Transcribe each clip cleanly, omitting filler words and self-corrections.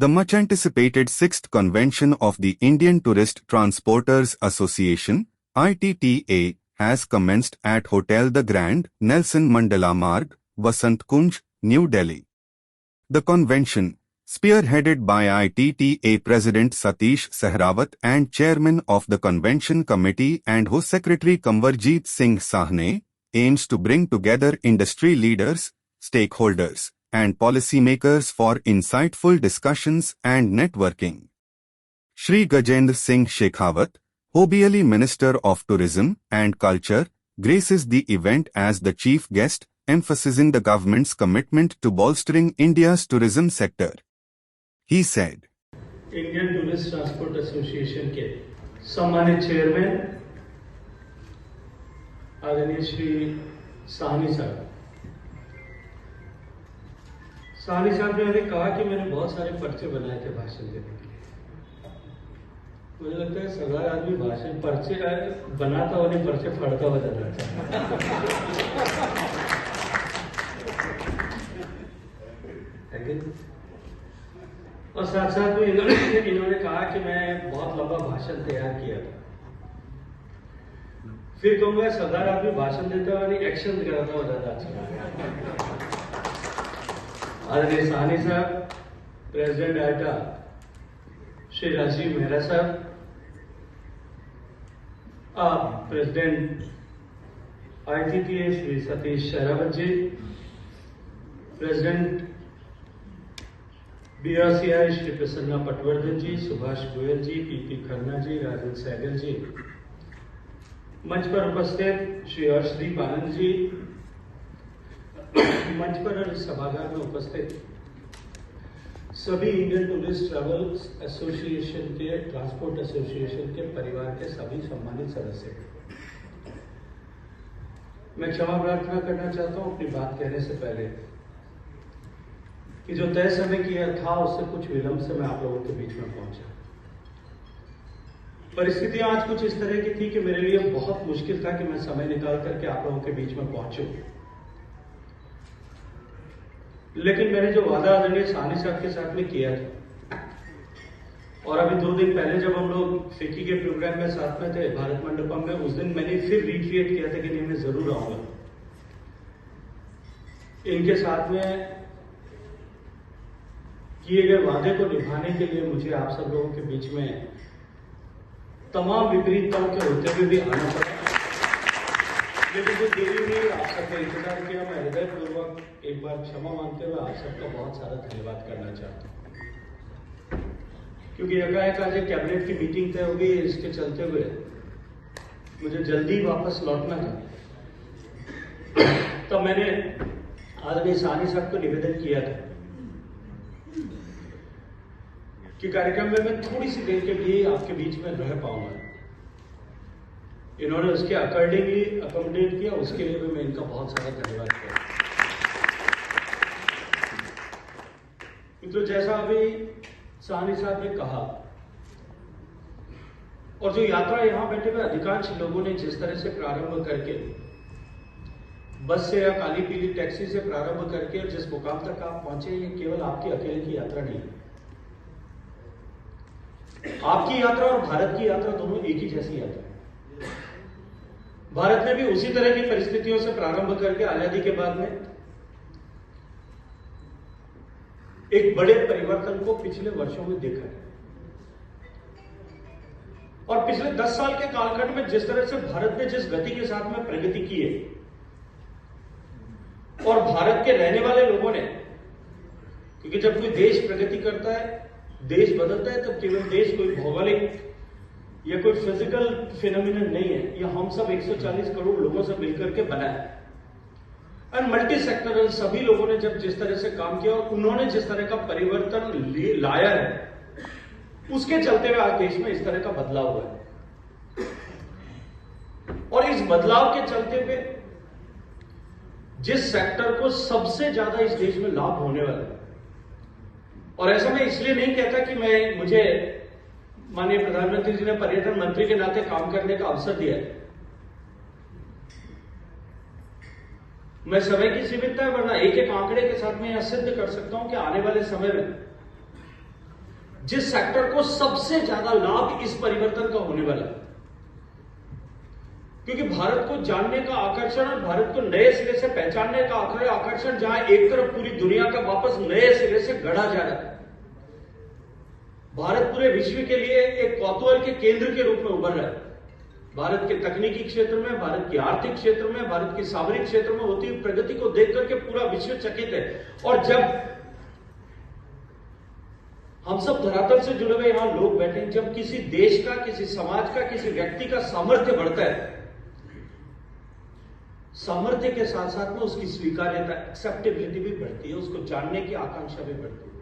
The much-anticipated 6th convention of the Indian Tourist Transporters Association, ITTA, has commenced at Hotel The Grand, Nelson Mandela Marg, Vasant Kunj, New Delhi. The convention, spearheaded by ITTA President Satish Sehrawat and Chairman of the Convention Committee and Ho Secretary Kanwarjeet Singh Sahne, aims to bring together industry leaders, stakeholders, and policymakers for insightful discussions and networking. Shri Gajendra Singh Shekhawat, Hobbiali Minister of Tourism and Culture, graces the event as the chief guest, emphasizing the government's commitment to bolstering India's tourism sector. He said, Indian tourist transport association के सम्मानित chairman आदरणीय श्री साहनी साहब ने कहा कि मैंने बहुत सारे पर्चे बनाए थे भाषण देने के लिए। मुझे लगता है सरदार आदमी भाषण पर्चे बनाता और नहीं पर्चे फाड़ता हुआ जाना चाहिए। और साथ साथ में इन्होंने कहा कि मैं बहुत लंबा भाषण तैयार किया था। फिर कहूंगा सरदार आदमी भाषण देता हुआ नहीं एक्शन कराता हुआ ज्यादा अच्छा। आदरणीय साहनी साहब, प्रेसिडेंट आइटा श्री राजीव मेहरा साहब, प्रेसिडेंट ITTA श्री सतीश शेरावत जी, प्रेसिडेंट BRCI श्री प्रसन्ना पटवर्धन जी, सुभाष गोयल जी, PP खन्ना जी, राजन सहगल जी, मंच पर उपस्थित श्री हर्षदीप आनंद जी, मंच पर और सभागार में उपस्थित सभी इंडियन टूरिस्ट ट्रैवल एसोसिएशन के, ट्रांसपोर्ट एसोसिएशन के परिवार के सभी सम्मानित सदस्य, मैं क्षमा प्रार्थना करना चाहता हूं अपनी बात कहने से पहले कि जो तय समय किया था उससे कुछ विलंब से मैं आप लोगों के बीच में पहुंचा। परिस्थितियां आज कुछ इस तरह की थी कि मेरे लिए बहुत मुश्किल था कि मैं समय निकाल करके आप लोगों के बीच में पहुंचूं। लेकिन मैंने जो वादा आदरणीय साहनी साहब के साथ में किया था, और अभी 2 दिन पहले जब हम लोग फिक्की के प्रोग्राम में साथ में थे भारत मंडपम में, उस दिन मैंने फिर रिट्रीट किया था कि नहीं मैं जरूर आऊंगा। इनके साथ में किए गए वादे को निभाने के लिए मुझे आप सब लोगों के बीच में तमाम विपरीतताओं के होते हुए भी आना पड़ा। लेकिन जो देरी में आप सबका इंतजार किया, मैं हृदयपूर्वक एक बार क्षमा मांगते हुए आप सबका बहुत सारा धन्यवाद करना चाहता हूं, क्योंकि एकाएक आज एक कैबिनेट की मीटिंग तय हो गई। इसके चलते हुए मुझे जल्दी वापस लौटना था। तो मैंने आदरणीय साहनी साहब को निवेदन किया था कि कार्यक्रम में मैं थोड़ी सी देर के लिए आपके बीच में रह पाऊंगा। इन्होंने उसके अकॉर्डिंगली अकोमोडेट किया, उसके लिए भी मैं इनका बहुत सारा धन्यवाद करता हूं। तो जैसा अभी साहनी साहब ने कहा, और जो यात्रा यहां बैठे हुए अधिकांश लोगों ने जिस तरह से प्रारंभ करके बस से या काली पीली टैक्सी से प्रारंभ करके और जिस मुकाम तक आप पहुंचे, ये केवल आपकी अकेले की यात्रा नहीं है। आपकी यात्रा और भारत की यात्रा दोनों एक ही जैसी यात्रा है। भारत ने भी उसी तरह की परिस्थितियों से प्रारंभ करके आजादी के बाद में एक बड़े परिवर्तन को पिछले वर्षों में देखा है। और पिछले 10 साल के कालखंड में जिस तरह से भारत ने जिस गति के साथ में प्रगति की है, और भारत के रहने वाले लोगों ने, क्योंकि जब कोई देश प्रगति करता है, देश बदलता है, तब केवल देश कोई भौगोलिक या कोई फिजिकल फिनोमिनन नहीं है। यह हम सब 140 करोड़ लोगों से मिलकर के बना है। और मल्टी सेक्टरल सभी लोगों ने जब जिस तरह से काम किया और उन्होंने जिस तरह का परिवर्तन लाया है, उसके चलते हुए आज देश में इस तरह का बदलाव हुआ है। और इस बदलाव के चलते हुए जिस सेक्टर को सबसे ज्यादा इस देश में लाभ होने वाला है, और ऐसा मैं इसलिए नहीं कहता कि मुझे माननीय प्रधानमंत्री जी ने पर्यटन मंत्री के नाते काम करने का अवसर दिया है। मैं समय की सीमितता है, वरना एक एक आंकड़े के साथ मैं यह सिद्ध कर सकता हूं कि आने वाले समय में जिस सेक्टर को सबसे ज्यादा लाभ इस परिवर्तन का होने वाला है, क्योंकि भारत को जानने का आकर्षण और भारत को नए सिरे से पहचानने का आकर्षण, जहां एक तरफ पूरी दुनिया का वापस नए सिरे से गढ़ा जा रहा है, भारत पूरे विश्व के लिए एक कौतूहल के केंद्र के रूप में उभर रहा है। भारत के तकनीकी क्षेत्र में, भारत के आर्थिक क्षेत्र में, भारत के सामरिक क्षेत्र में होती हुई प्रगति को देख करके पूरा विश्व चकित है। और जब हम सब धरातल से जुड़े हुए यहां लोग बैठे हैं, जब किसी देश का, किसी समाज का, किसी व्यक्ति का सामर्थ्य बढ़ता है, सामर्थ्य के साथ साथ में उसकी स्वीकार्यता, एक्सेप्टेबिलिटी भी बढ़ती है, उसको जानने की आकांक्षा भी बढ़ती है।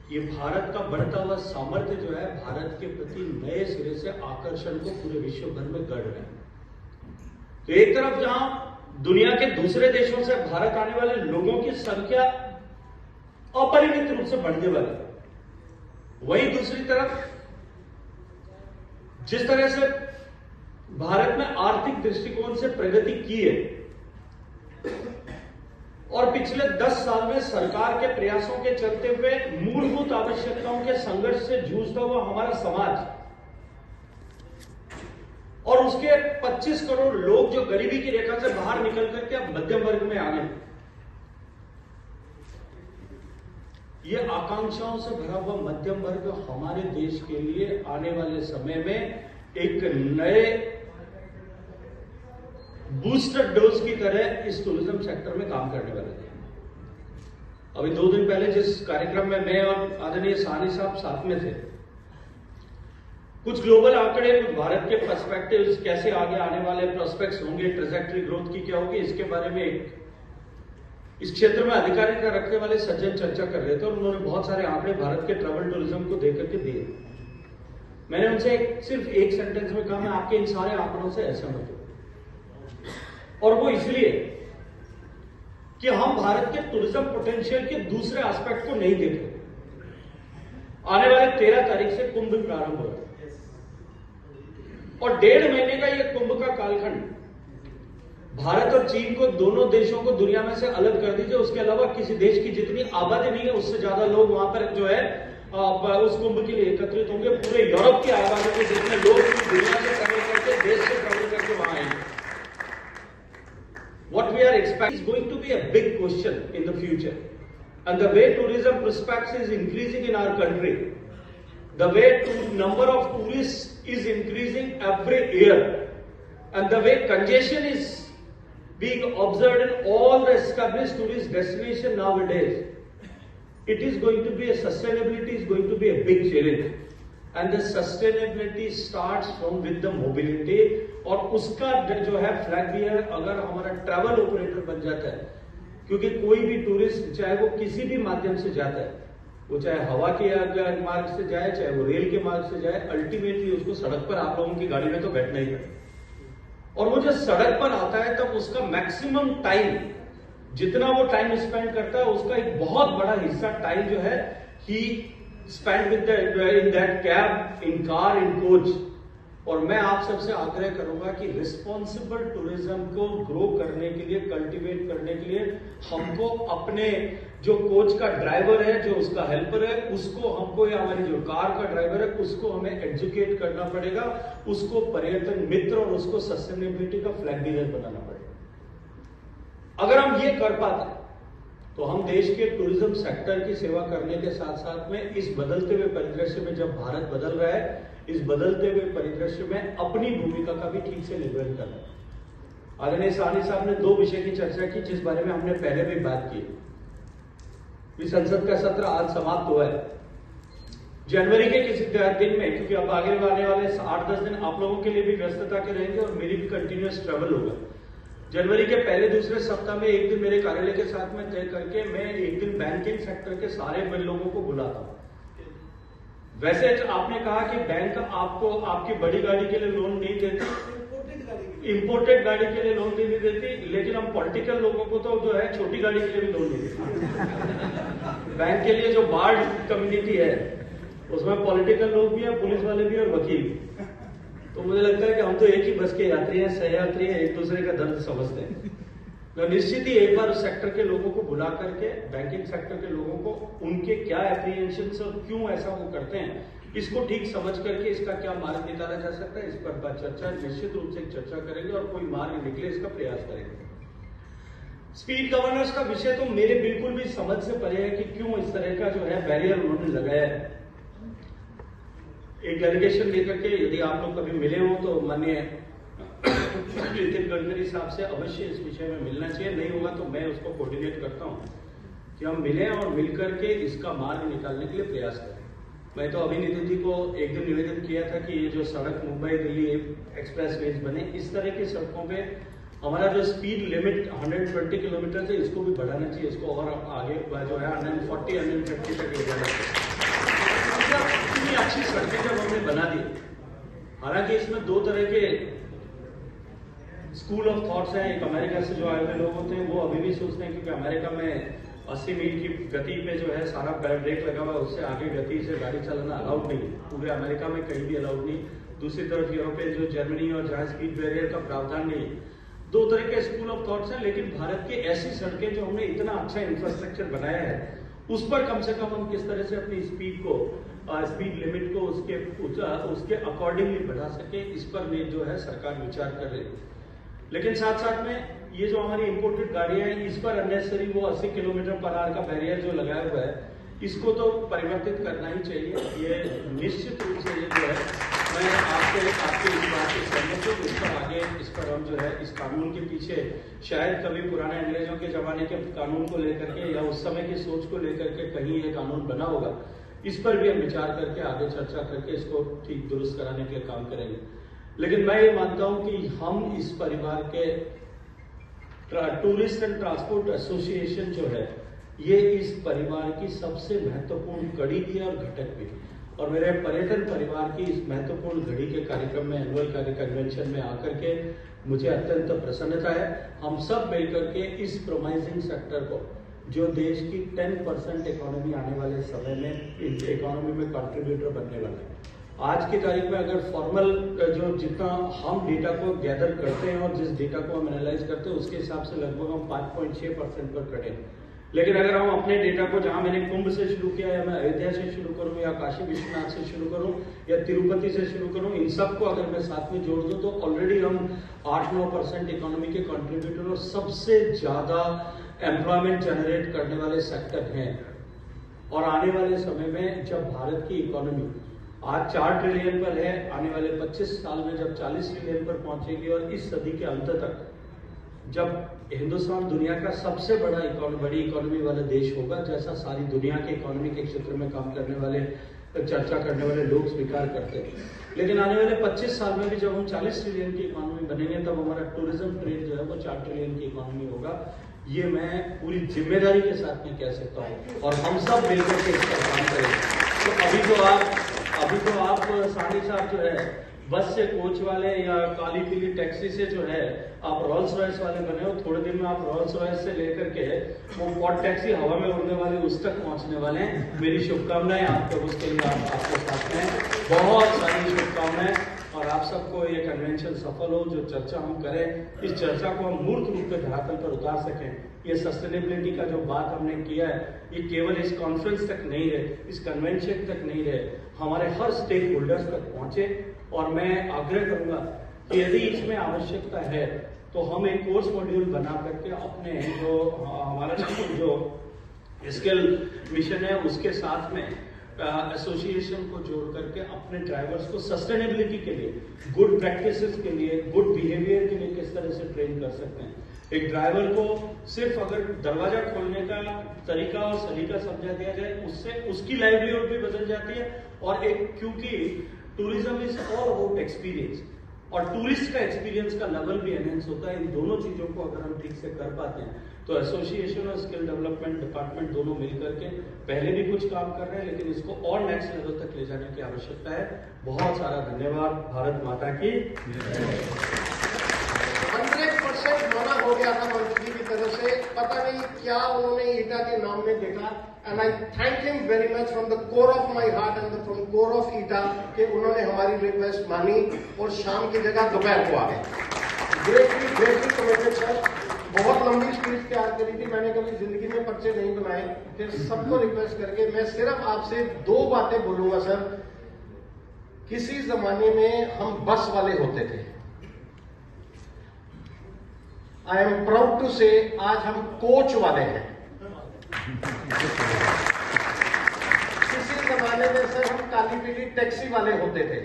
ये भारत का बढ़ता हुआ सामर्थ्य जो है, भारत के प्रति नए सिरे से आकर्षण को पूरे विश्व भर में गढ़ रहे हैं। तो एक तरफ जहां दुनिया के दूसरे देशों से भारत आने वाले लोगों की संख्या अपरिमित रूप से बढ़ने वाली है, वहीं दूसरी तरफ जिस तरह से भारत में आर्थिक दृष्टिकोण से प्रगति की है और पिछले 10 साल में सरकार के प्रयासों के चलते हुए मूलभूत आवश्यकताओं के संघर्ष से जूझता हुआ हमारा समाज और उसके 25 करोड़ लोग जो गरीबी की रेखा से बाहर निकल करके अब मध्यम वर्ग में आ गए, ये आकांक्षाओं से भरा हुआ मध्यम वर्ग हमारे देश के लिए आने वाले समय में एक नए बूस्टर डोज की तरह इस टूरिज्म सेक्टर में काम करने वाले थे। अभी 2 दिन पहले जिस कार्यक्रम में मैं और आदरणीय साहनी साहब साथ में थे, कुछ ग्लोबल आंकड़े, कुछ भारत के पर्सपेक्टिव्स, कैसे आगे आने वाले प्रोस्पेक्ट्स होंगे, ट्रेजेक्टरी ग्रोथ की क्या होगी, इसके बारे में इस क्षेत्र में अधिकारिता रखने वाले सज्जन चर्चा कर रहे थे और उन्होंने बहुत सारे आंकड़े भारत के ट्रैवल टूरिज्म को देकर के दिए। मैंने उनसे सिर्फ एक सेंटेंस में कहा, मैं आपके इन सारे आंकड़ों से असहमत हूं, और वो इसलिए कि हम भारत के टूरिज्म पोटेंशियल के दूसरे एस्पेक्ट को नहीं देख रहे। आने वाले 13 तारीख से कुंभ प्रारंभ हो रहा है और 1.5 महीने का यह कुंभ का कालखंड भारत और चीन को, दोनों देशों को दुनिया में से अलग कर दीजिए, उसके अलावा किसी देश की जितनी आबादी नहीं है उससे ज्यादा लोग वहां पर जो है उस कुंभ के लिए एकत्रित होंगे। पूरे यूरोप की आबादी के जितने लोग दुनिया से ट्रैवल करके, देश से ट्रैवल करके वहां आएंगे। What we are expecting is going to be a big question in the future, and the way tourism prospects is increasing in our country, the way number of tourists is increasing every year, and the way congestion is being observed in all the established tourist destinations nowadays, it is going to be sustainability is going to be a big challenge, and the sustainability starts from with the mobility। और उसका जो है flag beer अगर हमारा travel operator बन जाता है, क्योंकि कोई भी टूरिस्ट चाहे वो किसी भी माध्यम से जाता है, वो चाहे हवा के मार्ग से जाए, चाहे वो रेल के मार्ग से जाए, अल्टीमेटली उसको सड़क पर आप लोगों की गाड़ी में तो बैठना ही पड़ेगा। और वो जब सड़क पर आता है तब उसका मैक्सिमम टाइम, जितना वो टाइम स्पेंड करता है, उसका एक बहुत बड़ा हिस्सा टाइम जो है he spend with in that cab, in car, in coach. और मैं आप सबसे आग्रह करूंगा कि रिस्पॉन्सिबल टूरिज्म को ग्रो करने के लिए, कल्टीवेट करने के लिए हमको अपने जो कोच का ड्राइवर है, जो उसका हेल्पर है, उसको हमको, या हमारी जो कार का ड्राइवर है, उसको हमें एजुकेट करना पड़ेगा, उसको पर्यटन मित्र और उसको सस्टेनेबिलिटी का फ्लैग बीरर बनाना पड़ेगा। अगर हम ये कर पाते तो हम देश के टूरिज्म सेक्टर की सेवा करने के साथ साथ में इस बदलते हुए परिदृश्य में, जब भारत बदल रहा है, इस बदलते हुए परिदृश्य में अपनी भूमिका का भी ठीक से निर्वहन करना है। आदरणीय साहनी साहब ने 2 विषय की चर्चा की जिस बारे में हमने पहले भी बात की। संसद का सत्र आज समाप्त हुआ है। जनवरी के किसी दिन में, क्योंकि अब आगे आने वाले 8-10 दिन आप लोगों के लिए भी व्यस्तता के रहेंगे और मेरी भी कंटिन्यूअस ट्रैवल होगा। जनवरी के पहले दूसरे सप्ताह में एक दिन मेरे कार्यालय के साथ में तय करके मैं एक दिन बैंकिंग सेक्टर के सारे लोगों को बुलाता हूं। वैसे आपने कहा कि बैंक आपको आपकी बड़ी गाड़ी के लिए लोन नहीं देती, इंपोर्टेड गाड़ी के लिए लोन नहीं देती, लेकिन हम पॉलिटिकल लोगों को तो जो है छोटी गाड़ी के लिए भी लोन नहीं देती। बैंक के लिए जो बार्ड कम्युनिटी है उसमें पॉलिटिकल लोग भी हैं, पुलिस वाले भी और वकील भी। तो मुझे लगता है कि हम तो एक ही बस के यात्री हैं, सहयात्री हैं, एक दूसरे का दर्द समझते हैं। तो निश्चित ही एक बार उस सेक्टर के लोगों को बुला करके, बैंकिंग सेक्टर के लोगों को, उनके क्या एप्रीहेंशन और क्यों ऐसा वो करते हैं, इसको ठीक समझ करके इसका क्या मार्ग निकाला जा सकता है, इस पर चर्चा निश्चित रूप से चर्चा करेंगे और कोई मार्ग निकले इसका प्रयास करेंगे। स्पीड गवर्नेंस का विषय तो मेरे बिल्कुल भी समझ से परे है कि क्यों इस तरह का जो है बैरियर उन्होंने लगाया है। एक डेलीगेशन लेकर के यदि आप लोग कभी मिले हो तो माननीय नितिन गडकरी साहब से अवश्य इस विषय में मिलना चाहिए, नहीं होगा तो मैं उसको कोऑर्डिनेट करता हूं कि हम मिलें और मिलकर के इसका मार्ग निकालने के लिए प्रयास करें। मैं तो अभी नितिन जी को एक दिन निवेदन किया था कि ये जो सड़क मुंबई दिल्ली एक्सप्रेस वेज बने, इस तरह की सड़कों पे हमारा जो स्पीड लिमिट 120 किलोमीटर है इसको भी बढ़ाना चाहिए, इसको और आगे जो है 140 150 तक ले जाना चाहिए। इतनी अच्छी सड़कें जब हमने बना दी, हालांकि इसमें दो तरह के स्कूल ऑफ थॉट्स हैं। एक अमेरिका से जो आए हुए लोग होते हैं वो अभी भी सोचते हैं क्योंकि अमेरिका में 80 मील की गति पे जो है सारा ब्रेक लगा हुआ है, उससे आगे गति से गाड़ी चलाना अलाउड नहीं है, पूरे अमेरिका में कहीं भी अलाउड नहीं। दूसरी तरफ यूरोपियन जो जर्मनी और जहां स्पीड बैरियर का प्रावधान नहीं है। दो तरह के स्कूल ऑफ थॉट्स हैं, लेकिन भारत की ऐसी सड़कें जो हमने इतना अच्छा इंफ्रास्ट्रक्चर बनाया है उस पर कम से कम हम किस तरह से अपनी स्पीड को, स्पीड लिमिट को उसके अकॉर्डिंगली बढ़ा सके, इस पर भी जो है सरकार विचार कर रही है। लेकिन साथ साथ में ये जो हमारी इंपोर्टेड गाड़ियां हैं इस पर अननेसेसरी वो 80 किलोमीटर पर आवर का बैरियर जो लगाया हुआ है इसको तो परिवर्तित करना ही चाहिए। ये निश्चित रूप से ये जो है मैं आपके इस बात से सहमत हूँ। इस पर हम जो है इस कानून के पीछे शायद कभी पुराने अंग्रेजों के जमाने के कानून को लेकर के या उस समय की सोच को लेकर के कहीं ये कानून बना होगा, इस पर भी हम विचार करके आगे चर्चा करके इसको ठीक दुरुस्त कराने के काम करेंगे। लेकिन मैं ये मानता हूं कि हम इस परिवार के टूरिस्ट एंड ट्रांसपोर्ट एसोसिएशन जो है ये इस परिवार की सबसे महत्वपूर्ण कड़ी भी है और घटक भी, और मेरे पर्यटन परिवार की इस महत्वपूर्ण घड़ी के कार्यक्रम में, एनुअल कन्वेंशन में आकर के मुझे अत्यंत प्रसन्नता है। हम सब मिलकर के इस प्रोमाइजिंग सेक्टर को, जो देश की 10% इकोनॉमी आने वाले समय में इकोनॉमी में कंट्रीब्यूटर बनने वाला है। आज की तारीख में अगर फॉर्मल जो जितना हम डेटा को गैदर करते हैं और जिस डेटा को हम एनालाइज करते हैं उसके हिसाब से लगभग हम 5.6% पर खड़े हैं। लेकिन अगर हम अपने डेटा को, जहां मैंने कुंभ से शुरू किया या मैं अयोध्या से शुरू करूं या काशी विश्वनाथ से शुरू करूं या तिरुपति से शुरू करूं, इन सबको अगर मैं साथ में जोड़ दूं तो ऑलरेडी हम 8-9% इकोनॉमी के कंट्रीब्यूटर और सबसे ज्यादा एम्प्लॉयमेंट जनरेट करने वाले सेक्टर हैं। और आने वाले समय में जब भारत की इकोनॉमी आज 4 ट्रिलियन पर है, आने वाले 25 साल में जब 40 ट्रिलियन पर पहुंचेगी और इस सदी के अंत तक जब हिंदुस्तान दुनिया का सबसे बड़ी इकोनॉमी वाला देश होगा, जैसा सारी दुनिया के इकोनॉमी के क्षेत्र में काम करने वाले, चर्चा करने वाले लोग स्वीकार करते हैं। लेकिन आने वाले 25 साल में भी जब हम 40 ट्रिलियन की इकोनॉमी बनेंगे तब हमारा टूरिज्म ट्रेड जो है वो 4 ट्रिलियन की इकोनॉमी होगा। ये मैं पूरी जिम्मेदारी के साथ में कह सकता हूँ और हम सब मिलकर के इस पर काम करेंगे। तो अभी तो आप सानी साहब जो है बस से कोच वाले या काली पीली टैक्सी से जो है आप रोल्स रॉयस वाले बने हो, थोड़े दिन में आप रोल्स रॉयस से लेकर के वो पॉट टैक्सी हवा में उड़ने वाली उस तक पहुंचने वाले हैं। मेरी शुभकामनाएं आपको, उसके लिए आपके साथ में बहुत सारी शुभकामनाएं और आप सबको ये कन्वेंशन सफल हो। जो चर्चा हम करें, इस चर्चा को हम मूर्त रूप में धरातल पर उतार सकें। ये सस्टेनेबिलिटी का जो बात हमने किया है ये केवल इस कॉन्फ्रेंस तक नहीं रहे, इस कन्वेंशन तक नहीं रहे, हमारे हर स्टेक होल्डर्स तक पहुंचे। और मैं आग्रह करूंगा कि यदि इसमें आवश्यकता है तो हम एक कोर्स मॉड्यूल बना करके अपने जो हमारा जो स्किल मिशन है उसके साथ में एसोसिएशन को जोड़ करके अपने ड्राइवर्स को सस्टेनेबिलिटी के लिए, गुड प्रैक्टिसेस के लिए, गुड बिहेवियर के लिए किस तरह से ट्रेन कर सकते हैं। एक ड्राइवर को सिर्फ अगर दरवाजा खोलने का तरीका और सलीका समझा दिया जाए, उससे उसकी लाइवलीहुड भी बदल जाती है। और एक, क्योंकि tourism is all about experience और टूरिस्ट का एक्सपीरियंस का लेवल भी एनहेंस होता है। इन दोनों चीजों को अगर हम ठीक से कर पाते हैं तो एसोसिएशन और स्किल डेवलपमेंट डिपार्टमेंट दोनों मिलकर के पहले भी कुछ काम कर रहे हैं, लेकिन इसको और नेक्स्ट लेवल तक ले जाने की आवश्यकता है। बहुत सारा धन्यवाद। भारत माता की 100% मना हो गया था मंत्री जी की तरफ से, पता नहीं क्या उन्होंने ईटा के नाम में देखा। And I thank him very much from the core of my heart and from core of eta कि उन्होंने हमारी रिक्वेस्ट मानी और शाम की जगह दोपहर को आ गए। Greatly committed sir. बहुत लंबी स्पीच तैयार करी थी, मैंने कभी जिंदगी में पर्चे नहीं बनाए। फिर सबको रिक्वेस्ट करके मैं सिर्फ आपसे 2 बातें बोलूंगा सर। किसी जमाने में हम बस वाले होते थे, आई एम प्राउड टू से आज हम कोच वाले हैं। किसी जमाने में सर हम काली पीली टैक्सी वाले होते थे।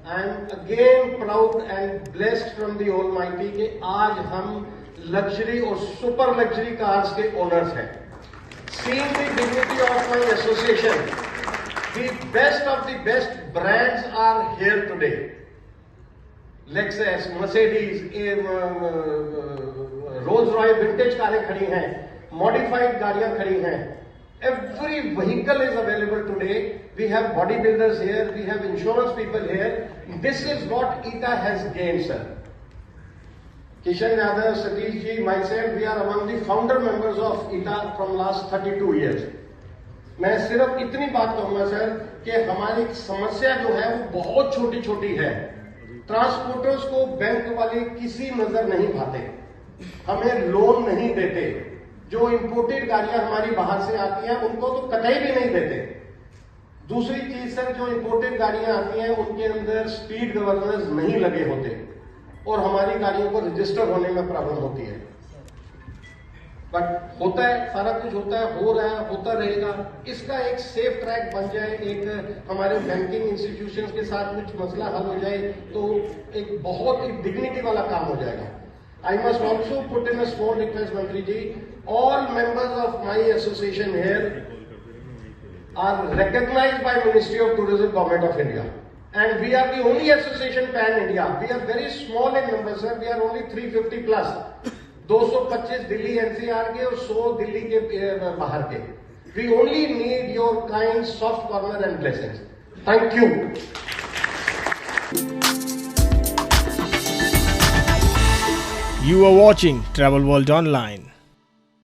I am again proud and blessed from the Almighty कि आज हम लग्जरी और सुपर लग्जरी कार्स के ओनर्स हैं। Seeing the dignity of my association, the best of the best brands are here today. Lexus, Mercedes, Rolls-Royce vintage कारें खड़ी हैं, modified गाड़ियां खड़ी हैं। Every vehicle is available today. We have bodybuilders here, we have insurance people here. This is what ETA has gained, sir. Kishan Yadav, Satish ji, myself, we are among the founder members of ETA from last 32 years. मैं सिर्फ इतनी बात कहूंगा sir कि हमारी समस्या जो है वो बहुत छोटी छोटी है। ट्रांसपोर्टर्स को बैंक वाले किसी नजर नहीं भाते, हमें लोन नहीं देते। जो इंपोर्टेड गाड़ियां हमारी बाहर से आती हैं उनको तो कतई भी नहीं देते। दूसरी चीज सर, जो इंपोर्टेड गाड़ियां आती हैं उनके अंदर स्पीड गवर्नर्स नहीं लगे होते और हमारी गाड़ियों को रजिस्टर होने में प्रॉब्लम होती है। बट होता है, सारा कुछ होता है, हो रहा है, होता रहेगा। इसका एक सेफ ट्रैक बन जाए, एक हमारे बैंकिंग इंस्टीट्यूशंस के साथ कुछ मसला हल हो जाए तो एक बहुत एक डिग्निटी वाला काम हो जाएगा। I must also put in a small request, Mantri ji. All members of my association here are recognized by Ministry of Tourism, Government of India. And we are the only association pan-India. We are very small in numbers, sir. We are only 350 plus. 225 Delhi NCR के और 100 दिल्ली के बाहर के. We only need your kind soft corner and blessings. Thank you. You are watching Travel World Online.